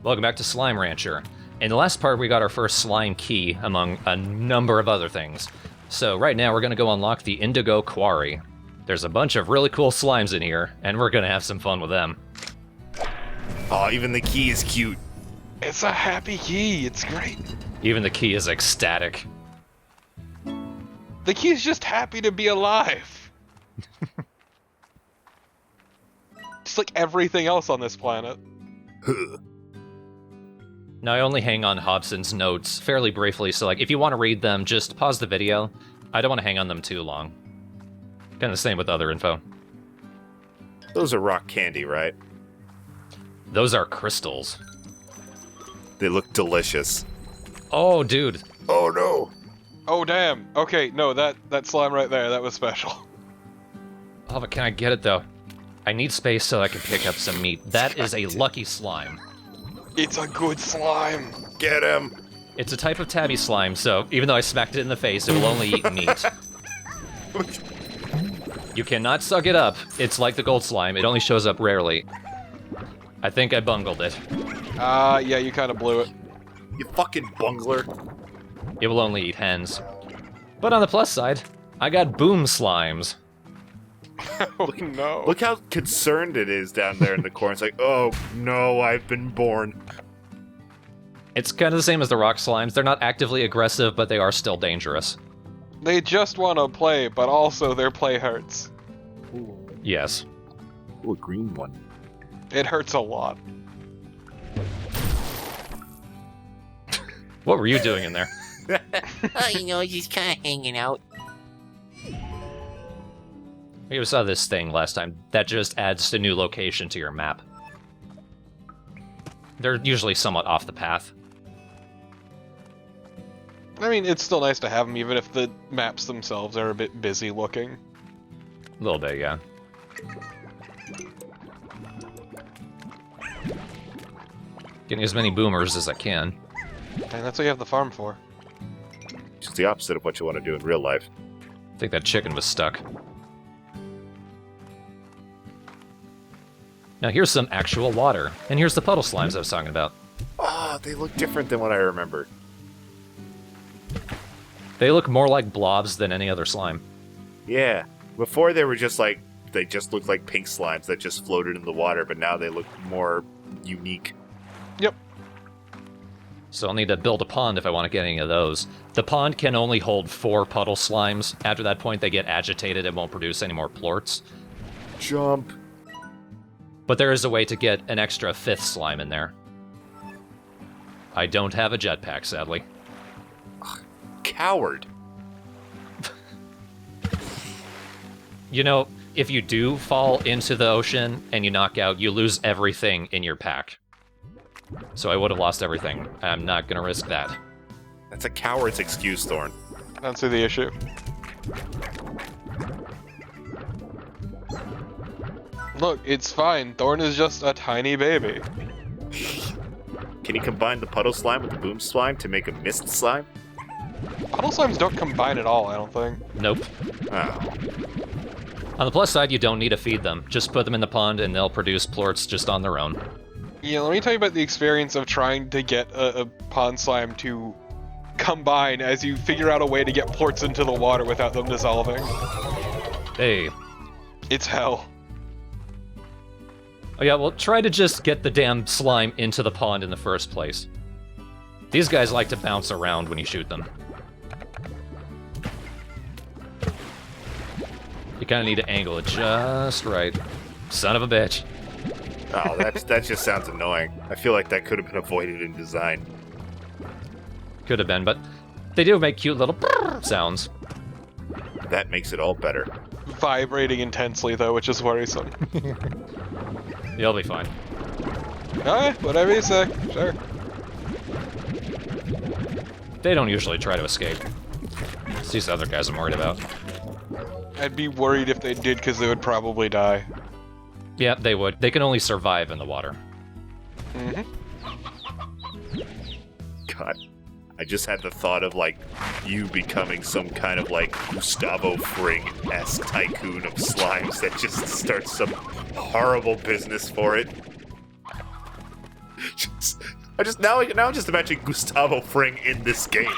Welcome back to Slime Rancher. In the last part, we got our first slime key, among a number of other things. So right now, we're going to go unlock the Indigo Quarry. There's a bunch of really cool slimes in here, and we're going to have some fun with them. Oh, even the key is cute. It's a happy key. It's great. Even the key is ecstatic. The key's just happy to be alive. Just like everything else on this planet. Now, I only hang on Hobson's notes fairly briefly, so like if you want to read them, just pause the video. I don't want to hang on them too long. Kind of the same with other info. Those are rock candy, right? Those are crystals. They look delicious. Oh, dude. Oh, no. Oh, damn. Okay, no, that slime right there, that was special. Oh, but can I get it, though? I need space so I can pick up some meat. That is a lucky slime. It's a good slime. Get him. It's a type of tabby slime, so even though I smacked it in the face, it will only eat meat. You cannot suck it up. It's like the gold slime. It only shows up rarely. I think I bungled it. Yeah, you kind of blew it. You fucking bungler. It will only eat hens. But on the plus side, I got boom slimes. Oh, no. Look how concerned it is down there in the corner. It's like, oh, no, I've been born. It's kind of the same as the rock slimes. They're not actively aggressive, but they are still dangerous. They just want to play, but also their play hurts. Yes. Ooh, a green one. It hurts a lot. What were you doing in there? Oh, just kind of hanging out. We saw this thing last time. That just adds a new location to your map. They're usually somewhat off the path. I mean, it's still nice to have them, even if the maps themselves are a bit busy looking. A little bit, yeah. Getting as many boomers as I can. And that's what you have the farm for. Just the opposite of what you want to do in real life. I think that chicken was stuck. Now here's some actual water, and here's the puddle slimes I was talking about. Oh, they look different than what I remember. They look more like blobs than any other slime. Yeah. Before they were just like, they just looked like pink slimes that just floated in the water, but now they look more unique. Yep. So I'll need to build a pond if I want to get any of those. The pond can only hold 4 puddle slimes. After that point, they get agitated and won't produce any more plorts. Jump. But there is a way to get an extra 5th slime in there. I don't have a jetpack, sadly. Coward. You know, if you do fall into the ocean and you knock out, you lose everything in your pack. So I would have lost everything. I'm not going to risk that. That's a coward's excuse, Thorn. I don't see the issue. Look, it's fine. Thorn is just a tiny baby. Can you combine the puddle slime with the boom slime to make a mist slime? Puddle slimes don't combine at all, I don't think. Nope. Oh. On the plus side, you don't need to feed them. Just put them in the pond and they'll produce plorts just on their own. Yeah, let me tell you about the experience of trying to get a pond slime to combine as you figure out a way to get plorts into the water without them dissolving. Hey. It's hell. Oh yeah, well, try to just get the damn slime into the pond in the first place. These guys like to bounce around when you shoot them. You kind of need to angle it just right. Son of a bitch. Oh, that just sounds annoying. I feel like that could have been avoided in design. Could have been, but they do make cute little sounds. That makes it all better. Vibrating intensely, though, which is worrisome. You'll be fine. Alright, whatever you say. Sure. They don't usually try to escape. It's these other guys I'm worried about. I'd be worried if they did, because they would probably die. Yeah, they would. They can only survive in the water. Mm-hmm. God. I just had the thought of, like, you becoming some kind of, like, Gustavo Fring-esque tycoon of slimes that just starts some horrible business for it. Now I'm just imagining Gustavo Fring in this game.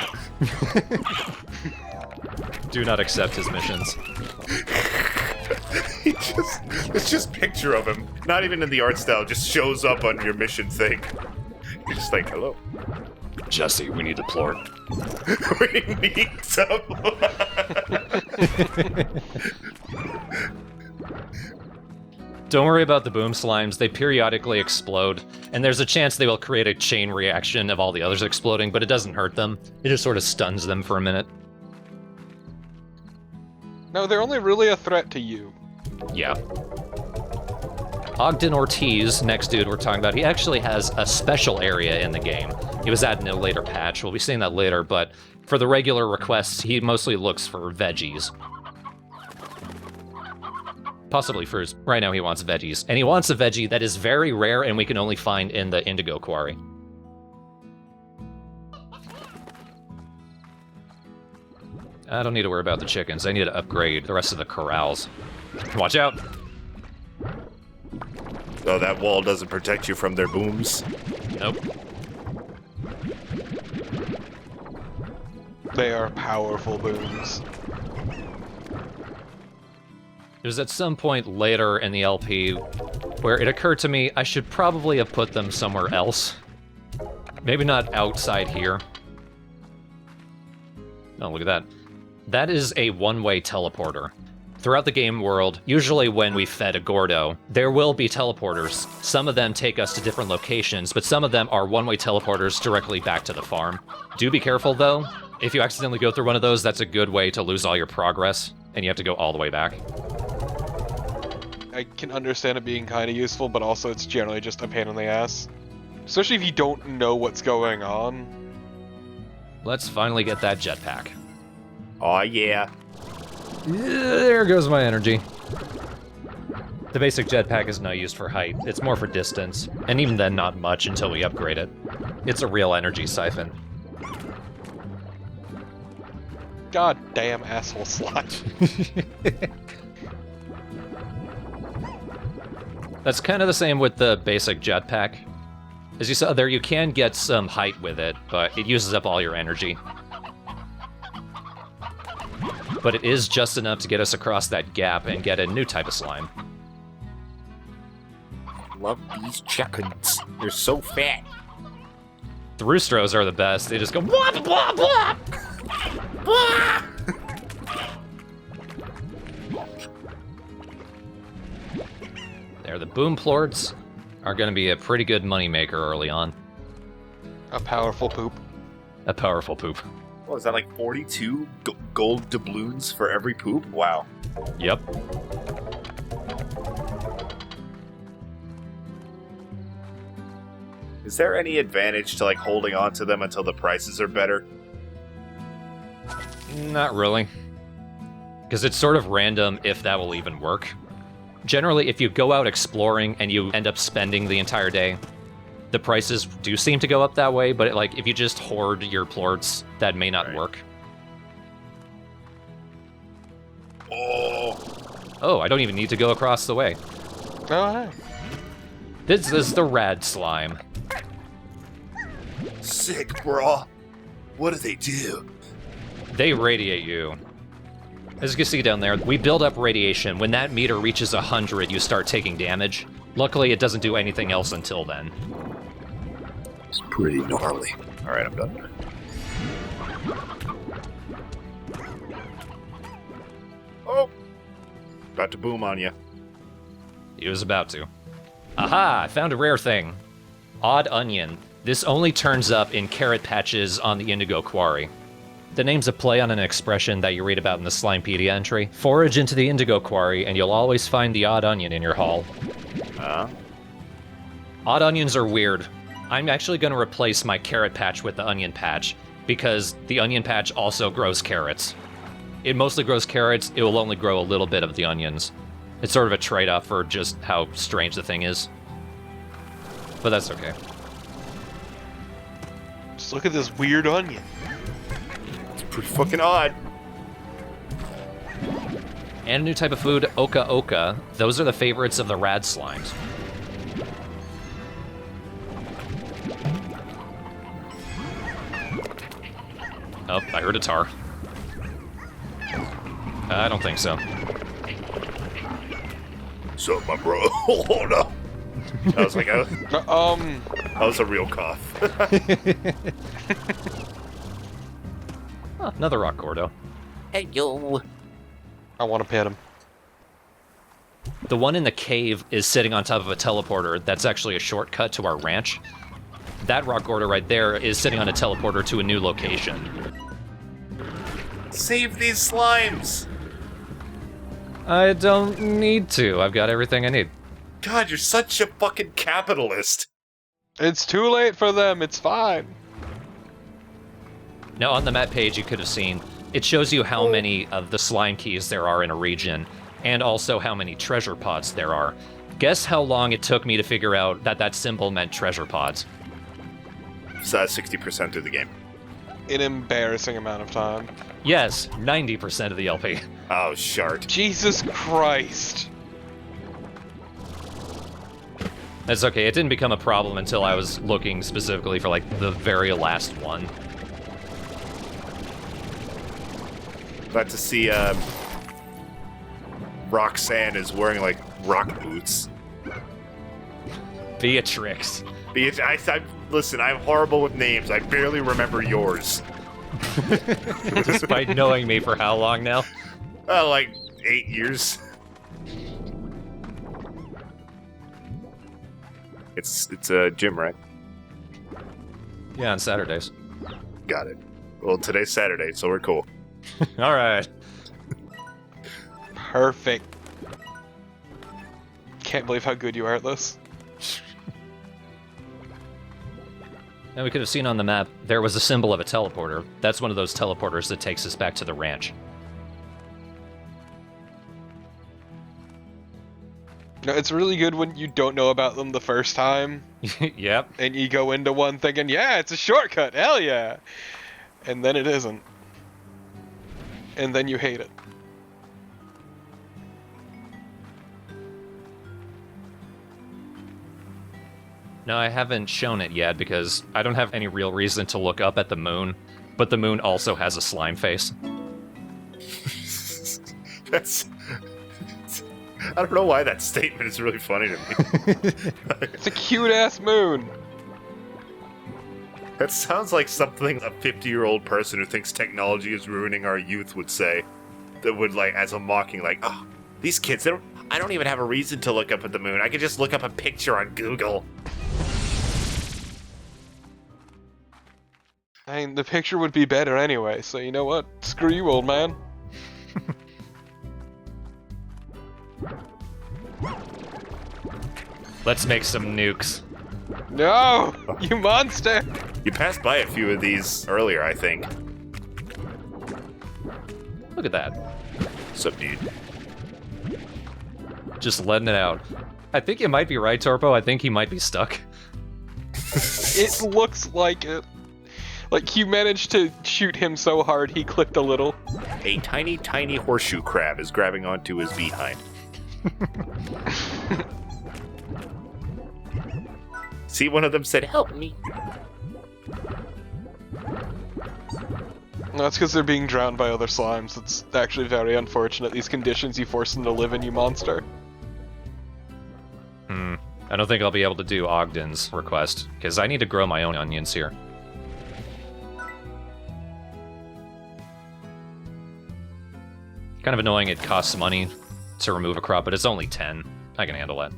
Do not accept his missions. It's just picture of him, not even in the art style, just shows up on your mission thing. You're just like, hello. Jesse, we need to plort. We need some. Don't worry about the boom slimes, they periodically explode, and there's a chance they will create a chain reaction of all the others exploding, but it doesn't hurt them. It just sort of stuns them for a minute. No, they're only really a threat to you. Yeah. Ogden Ortiz, next dude we're talking about, he actually has a special area in the game. He was added in a later patch, we'll be seeing that later, but for the regular requests, he mostly looks for veggies. Possibly fruits. Right now he wants veggies. And he wants a veggie that is very rare and we can only find in the Indigo Quarry. I don't need to worry about the chickens. I need to upgrade the rest of the corrals. Watch out! Oh, that wall doesn't protect you from their booms? Nope. They are powerful booms. It was at some point later in the LP where it occurred to me I should probably have put them somewhere else. Maybe not outside here. Oh, look at that. That is a one-way teleporter. Throughout the game world, usually when we fed a Gordo, there will be teleporters. Some of them take us to different locations, but some of them are one-way teleporters directly back to the farm. Do be careful, though. If you accidentally go through one of those, that's a good way to lose all your progress, and you have to go all the way back. I can understand it being kind of useful, but also it's generally just a pain in the ass. Especially if you don't know what's going on. Let's finally get that jetpack. Aw, yeah. There goes my energy. The basic jetpack is not used for height, it's more for distance, and even then not much until we upgrade it. It's a real energy siphon. God damn asshole slime. That's kind of the same with the basic jetpack. As you saw there, you can get some height with it, but it uses up all your energy. But it is just enough to get us across that gap and get a new type of slime. Love these chickens. They're so fat. The roostros are the best. They just go blah blah blah. Blah! There, the boom plorts are going to be a pretty good moneymaker early on. A powerful poop. A powerful poop. What is that, like 42 gold doubloons for every poop? Wow. Yep. Is there any advantage to like holding on to them until the prices are better? Not really. Because it's sort of random if that will even work. Generally, if you go out exploring and you end up spending the entire day, the prices do seem to go up that way, but like if you just hoard your plorts, that may not work. Oh, I don't even need to go across the way. Oh, hey. This is the rad slime. Sick, brah. What do they do? They radiate you. As you can see down there, we build up radiation. When that meter reaches 100, you start taking damage. Luckily, it doesn't do anything else until then. It's pretty gnarly. Alright, I'm done. Oh! About to boom on you. He was about to. Aha! I found a rare thing. Odd onion. This only turns up in carrot patches on the Indigo Quarry. The name's a play on an expression that you read about in the Slimepedia entry. Forage into the Indigo Quarry, and you'll always find the odd onion in your haul. Odd onions are weird. I'm actually going to replace my carrot patch with the onion patch, because the onion patch also grows carrots. It mostly grows carrots, it will only grow a little bit of the onions. It's sort of a trade-off for just how strange the thing is. But that's okay. Just look at this weird onion. It's pretty fucking odd. And a new type of food, Oka Oka. Those are the favorites of the rad slimes. Oh, I heard a tar. I don't think so. So, my bro. Oh no! I was like, that was a real cough. Oh, another rock Gordo. Hello. I want to pet him. The one in the cave is sitting on top of a teleporter. That's actually a shortcut to our ranch. That rock Gordo right there is sitting on a teleporter to a new location. Save these slimes! I don't need to. I've got everything I need. God, you're such a fucking capitalist. It's too late for them. It's fine. Now, on the map page, you could have seen, it shows you how many of the slime keys there are in a region, and also how many treasure pods there are. Guess how long it took me to figure out that that symbol meant treasure pods? So that's 60% through the game. An embarrassing amount of time. Yes, 90% of the LP. Oh, shart. Jesus Christ. That's okay, it didn't become a problem until I was looking specifically for, like, the very last one. Glad to see, Roxanne is wearing, like, rock boots. Beatrix. Listen, I'm horrible with names. I barely remember yours. Despite knowing me for how long now? Like 8 years. It's a gym, right? Yeah, on Saturdays. Got it. Well, today's Saturday, so we're cool. Alright. Perfect. Can't believe how good you are at this. Now, we could have seen on the map, there was a symbol of a teleporter. That's one of those teleporters that takes us back to the ranch. No, it's really good when you don't know about them the first time, Yep. and you go into one thinking, yeah, it's a shortcut, hell yeah! And then it isn't. And then you hate it. No, I haven't shown it yet because I don't have any real reason to look up at the moon, but the moon also has a slime face. That's... I don't know why that statement is really funny to me. It's a cute-ass moon! That sounds like something a 50-year-old person who thinks technology is ruining our youth would say. That would, like, as a mocking, like, oh, these kids, I don't even have a reason to look up at the moon. I could just look up a picture on Google. I mean, the picture would be better anyway, so you know what? Screw you, old man. Let's make some nukes. No! You monster! You passed by a few of these earlier, I think. Look at that. What's up, dude? Just letting it out. I think you might be right, Torpo. I think he might be stuck. It looks like it. Like, you managed to shoot him so hard he clicked a little. A tiny, tiny horseshoe crab is grabbing onto his behind. See, one of them said, help me. That's because they're being drowned by other slimes. It's actually very unfortunate. These conditions you force them to live in, you monster. I don't think I'll be able to do Ogden's request, because I need to grow my own onions here. Kind of annoying it costs money to remove a crop, but it's only 10. I can handle that.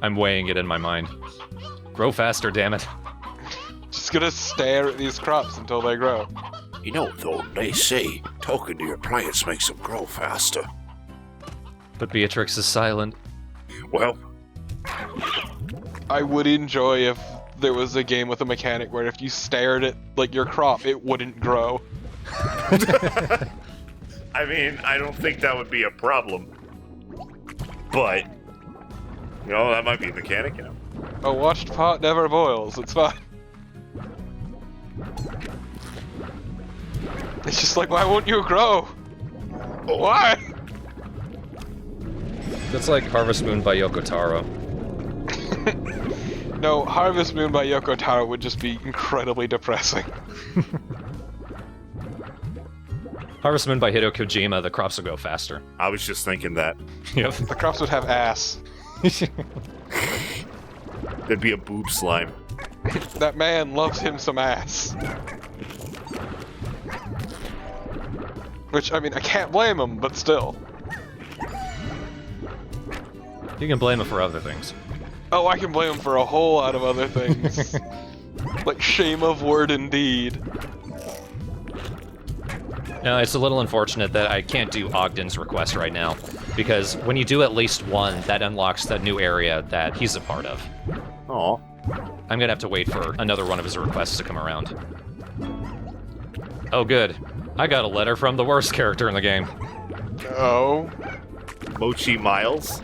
I'm weighing it in my mind. Grow faster, damn it. Just gonna stare at these crops until they grow. You know, though, they say talking to your plants makes them grow faster. But Beatrix is silent. Well, I would enjoy if there was a game with a mechanic where if you stared at, like, your crop, it wouldn't grow. I mean, I don't think that would be a problem. But, you know, that might be a mechanic, you know. A washed pot never boils, it's fine. It's just like, why won't you grow? Why? That's like Harvest Moon by Yoko Taro. No, Harvest Moon by Yoko Taro would just be incredibly depressing. Harvest Moon by Hideo Kojima, the crops will go faster. I was just thinking that. Yep. The crops would have ass. There'd be a boob slime. That man loves him some ass. Which, I mean, I can't blame him, but still. You can blame him for other things. Oh, I can blame him for a whole lot of other things. Like shame of word and deed. No, it's a little unfortunate that I can't do Ogden's request right now, because when you do at least one, that unlocks the new area that he's a part of. Aw. I'm gonna have to wait for another one of his requests to come around. Oh good. I got a letter from the worst character in the game. Oh. Mochi Miles?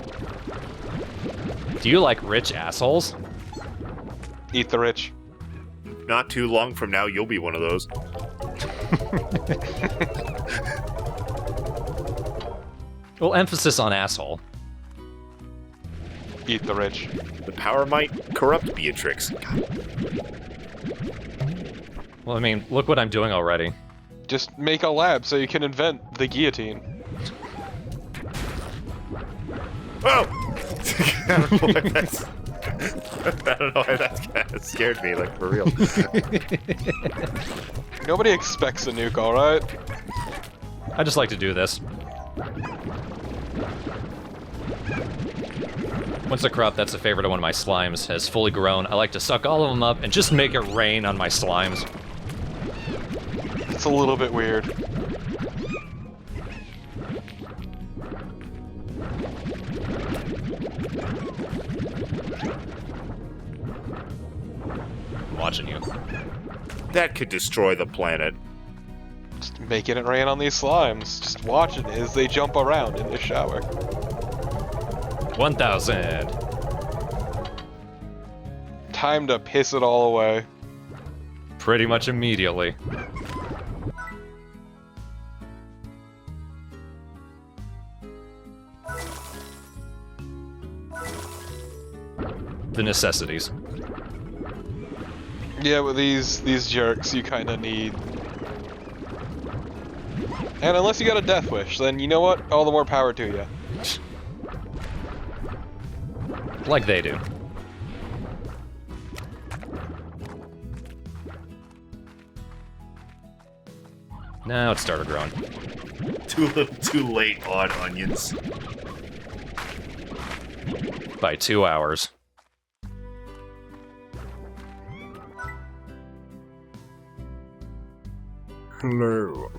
Do you like rich assholes? Eat the rich. Not too long from now, you'll be one of those. Well, emphasis on asshole. Eat the rich. The power might corrupt Beatrix. Well, I mean, look what I'm doing already. Just make a lab so you can invent the guillotine. Oh! I don't know why that's... I don't know why that kind of scared me, like, for real. Nobody expects a nuke, alright? I just like to do this. Once a crop that's a favorite of one of my slimes has fully grown, I like to suck all of them up and just make it rain on my slimes. It's a little bit weird. I'm watching you. That could destroy the planet. Just making it rain on these slimes. Just watching as they jump around in the shower. 1,000. Time to piss it all away. Pretty much immediately. The necessities. Yeah, with these jerks, you kind of need. And unless you got a death wish, then you know what? All the more power to you. Like they do. Now it started growing. Too little, too late on onions. By 2 hours. Hello.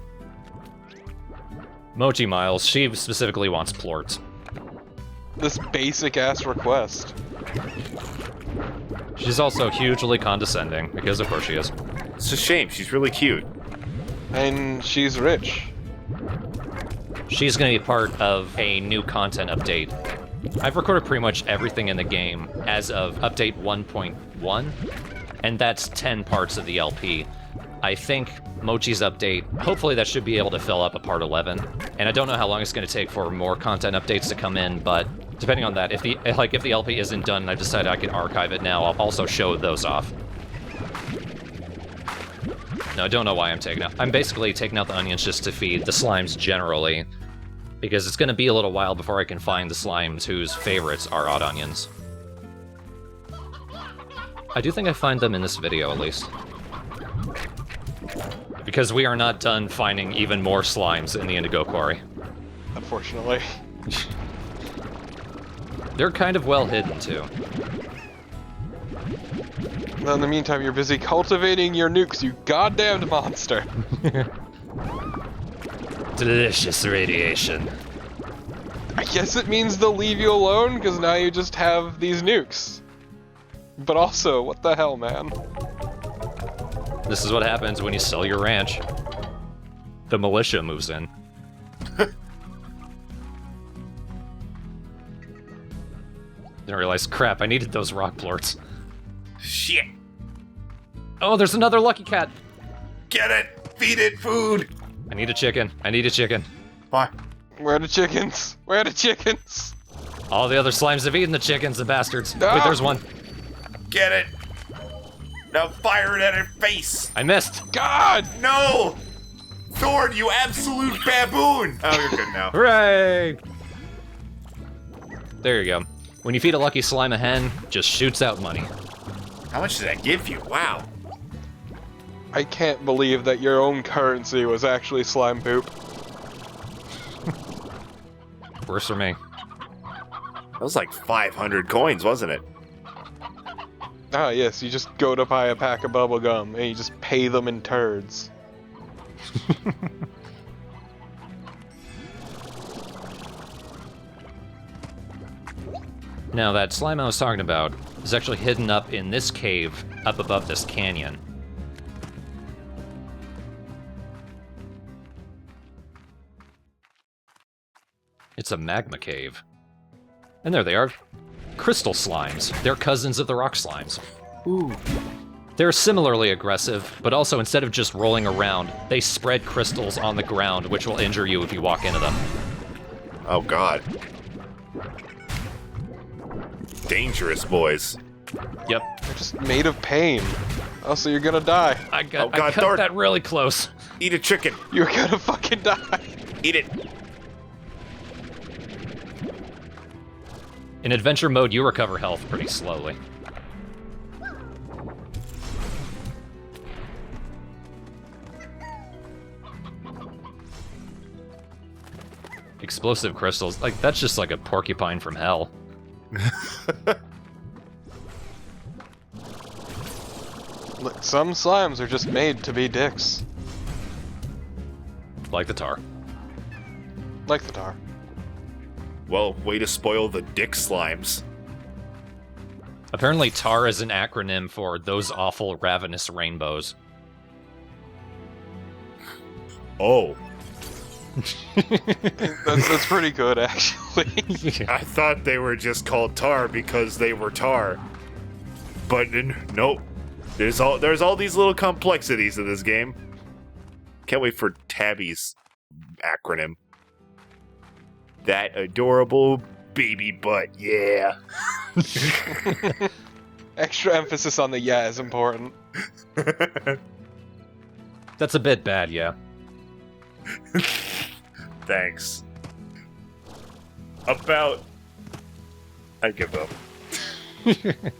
Mochi Miles, she specifically wants plorts. This basic ass request. She's also hugely condescending, because of course she is. It's a shame, she's really cute. And she's rich. She's going to be part of a new content update. I've recorded pretty much everything in the game as of update 1.1, and that's 10 parts of the LP. I think Mochi's update, hopefully that should be able to fill up a part 11. And I don't know how long it's going to take for more content updates to come in, but depending on that, if the LP isn't done and I've decided I can archive it now, I'll also show those off. No, I don't know why I'm taking out. I'm basically taking out the onions just to feed the slimes generally, because it's going to be a little while before I can find the slimes whose favorites are odd onions. I do think I find them in this video, at least. Because we are not done finding even more slimes in the Indigo Quarry. Unfortunately. They're kind of well hidden, too. Now, in the meantime, you're busy cultivating your nukes, you goddamned monster. Delicious radiation. I guess it means they'll leave you alone, because now you just have these nukes. But also, what the hell, man? This is what happens when you sell your ranch. The militia moves in. Didn't realize, crap, I needed those rock plorts. Shit! Oh, there's another lucky cat! Get it! Feed it food! I need a chicken. I need a chicken. Bye. Where are the chickens? Where are the chickens? All the other slimes have eaten the chickens, the bastards. Ah! Wait, there's one. Get it! Now fire it at her face! I missed. God! No! Thorn, you absolute baboon! Oh, you're good now. Hooray! There you go. When you feed a lucky slime a hen, just shoots out money. How much did that give you? Wow. I can't believe that your own currency was actually slime poop. Worse for me. That was like 500 coins, wasn't it? Ah, yes, you just go to buy a pack of bubble gum and you just pay them in turds. Now, that slime I was talking about is actually hidden up in this cave up above this canyon. It's a magma cave. And there they are. Crystal slimes. They're cousins of the rock slimes. Ooh. They're similarly aggressive, but also instead of just rolling around, they spread crystals on the ground, which will injure you if you walk into them. Oh, God. Dangerous, boys. Yep. They're just made of pain. Oh, so you're gonna die. I Oh, God, cut Thor- that really close. Eat a chicken. You're gonna fucking die. Eat it. In adventure mode, you recover health pretty slowly. Explosive crystals, like, that's just like a porcupine from hell. Look, some slimes are just made to be dicks. Like the tar. Like the tar. Well, way to spoil the dick slimes. Apparently tar is an acronym for those awful ravenous rainbows. Oh. That's pretty good, actually. I thought they were just called tar because they were tar. But nope. There's all these little complexities to this game. Can't wait for Tabby's acronym. That adorable baby butt, yeah. Extra emphasis on the yeah is important. That's a bit bad, yeah. Thanks. About... I give up. I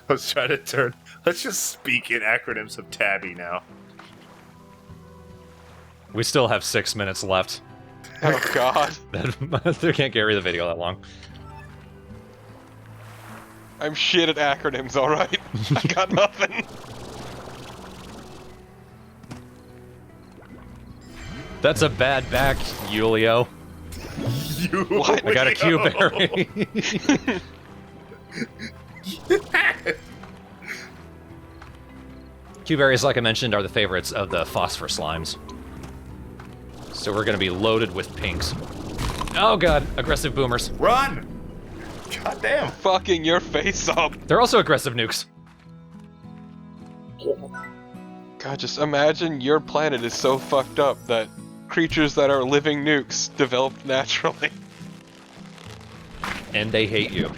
was trying to turn... Let's just speak in acronyms of Tabby now. We still have 6 minutes left. Oh god. They can't carry the video that long. I'm shit at acronyms, alright? I got nothing. That's a bad back, Julio. What? I got a Q-berry. Q-berries, like I mentioned, are the favorites of the phosphor slimes. So we're gonna be loaded with pinks. Oh god, aggressive boomers. Run! God damn. Fucking your face up. They're also aggressive nukes. God, just imagine your planet is so fucked up that creatures that are living nukes developed naturally. And they hate you.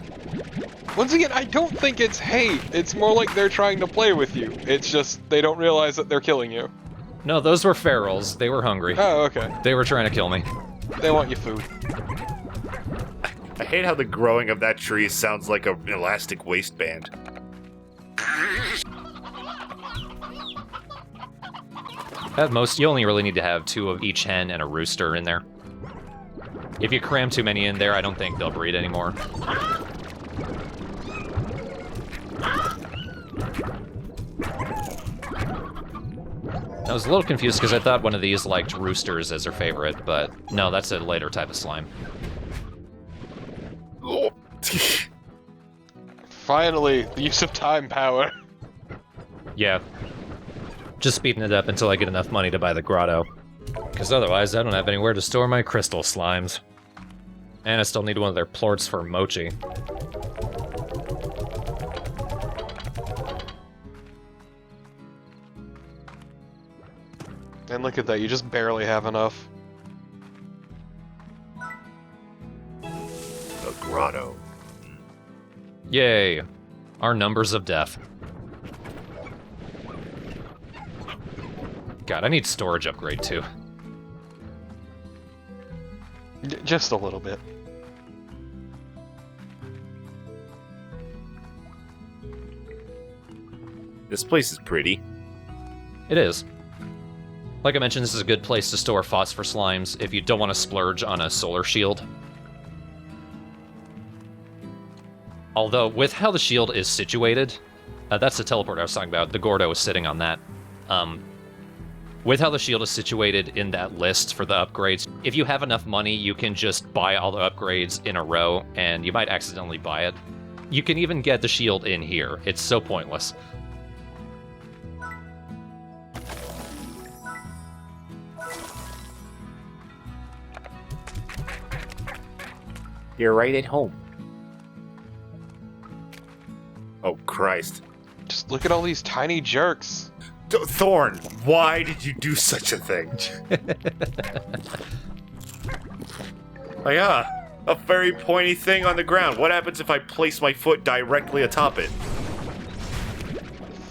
Once again, I don't think it's hate. It's more like they're trying to play with you. It's just they don't realize that they're killing you. No, those were ferals. They were hungry. Oh, okay. They were trying to kill me. They want your food. I hate how the growing of that tree sounds like an elastic waistband. At most, you only really need to have 2 of each hen and a rooster in there. If you cram too many in there, I don't think they'll breed anymore. I was a little confused because I thought one of these liked roosters as their favorite, but no, that's a later type of slime. Finally, the use of time power. Yeah. Just speeding it up until I get enough money to buy the grotto. Because otherwise, I don't have anywhere to store my crystal slimes. And I still need one of their plorts for mochi. And look at that, you just barely have enough. Oh grotto. Yay. Our numbers of death. God, I need storage upgrade too. Just a little bit. This place is pretty. It is. Like I mentioned, this is a good place to store phosphor slimes if you don't want to splurge on a solar shield. Although, with how the shield is situated, that's the teleport I was talking about. The Gordo is sitting on that. With how the shield is situated in that list for the upgrades, if you have enough money, you can just buy all the upgrades in a row, and you might accidentally buy it. You can even get the shield in here. It's so pointless. You're right at home. Oh, Christ. Just look at all these tiny jerks. Thorn, why did you do such a thing? A very pointy thing on the ground. What happens if I place my foot directly atop it?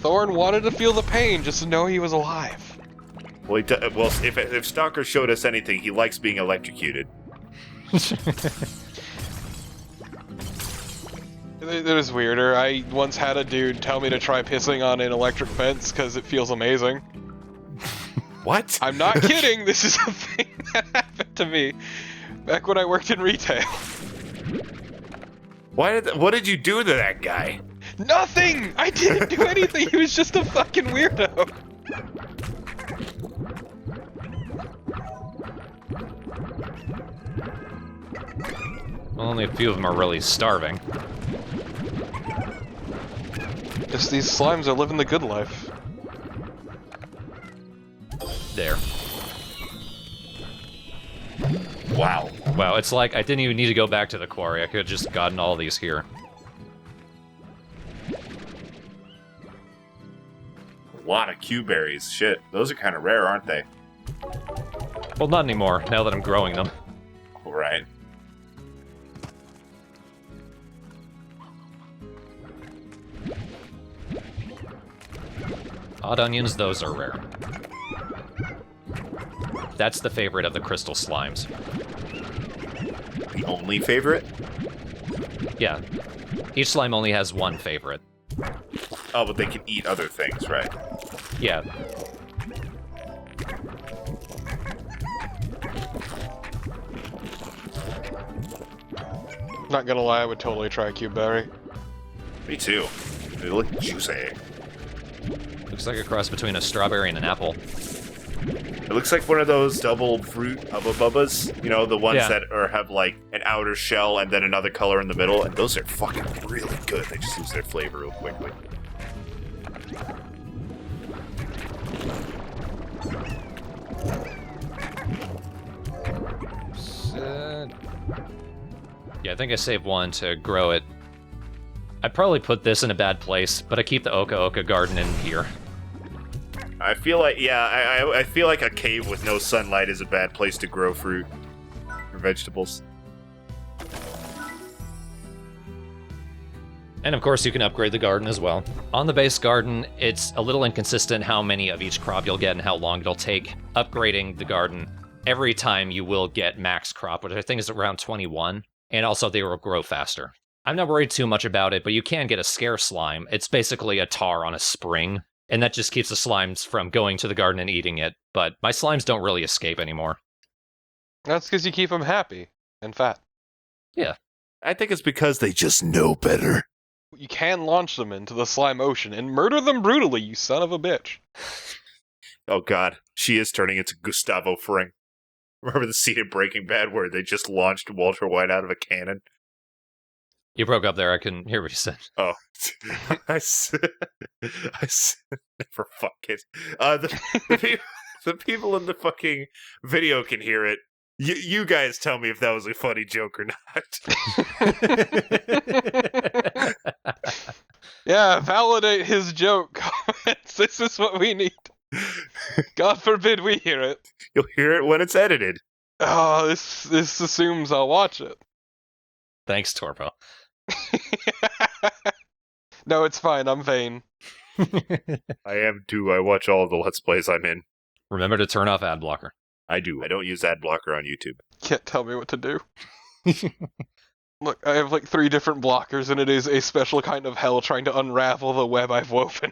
Thorn wanted to feel the pain just to know he was alive. Well, if Stalker showed us anything, he likes being electrocuted. It is weirder. I once had a dude tell me to try pissing on an electric fence because it feels amazing. What? I'm not kidding. This is a thing that happened to me back when I worked in retail. What did you do to that guy? Nothing! I didn't do anything. He was just a fucking weirdo. Well, only a few of them are really starving. Just these slimes are living the good life. There. Wow. Wow, it's like I didn't even need to go back to the quarry. I could have just gotten all these here. A lot of Q-berries. Shit, those are kind of rare, aren't they? Well, not anymore, now that I'm growing them. Right. Odd onions, those are rare. That's the favorite of the crystal slimes. The only favorite? Yeah. Each slime only has one favorite. Oh, but they can eat other things, right? Yeah. Not gonna lie, I would totally try a cube berry. Me too. They look juicy. Looks like a cross between a strawberry and an apple. It looks like one of those double fruit Hubba Bubbas. You know, the ones that have like an outer shell and then another color in the middle. And those are fucking really good. They just lose their flavor real quickly. Yeah, I think I saved one to grow it. I'd probably put this in a bad place, but I keep the Oka Oka garden in here. I feel like, yeah, I feel like a cave with no sunlight is a bad place to grow fruit or vegetables. And of course, you can upgrade the garden as well. On the base garden, it's a little inconsistent how many of each crop you'll get and how long it'll take. Upgrading the garden, every time you will get max crop, which I think is around 21, and also they will grow faster. I'm not worried too much about it, but you can get a scare slime. It's basically a tar on a spring, and that just keeps the slimes from going to the garden and eating it, but my slimes don't really escape anymore. That's because you keep them happy and fat. Yeah. I think it's because they just know better. You can launch them into the slime ocean and murder them brutally, you son of a bitch. Oh god, she is turning into Gustavo Fring. Remember the scene in Breaking Bad where they just launched Walter White out of a cannon? You broke up there, I couldn't hear what you said. Oh. I said, never fuck it. The people in the fucking video can hear it. You guys tell me if that was a funny joke or not. Yeah, validate his joke. Comments. This is what we need. God forbid we hear it. You'll hear it when it's edited. Oh, this assumes I'll watch it. Thanks, Torpo. No, it's fine. I'm vain. I am too. I watch all the Let's Plays I'm in. Remember to turn off ad blocker. I do. I don't use ad blocker on YouTube. Can't tell me what to do. Look, I have like 3 different blockers, and it is a special kind of hell trying to unravel the web I've woven.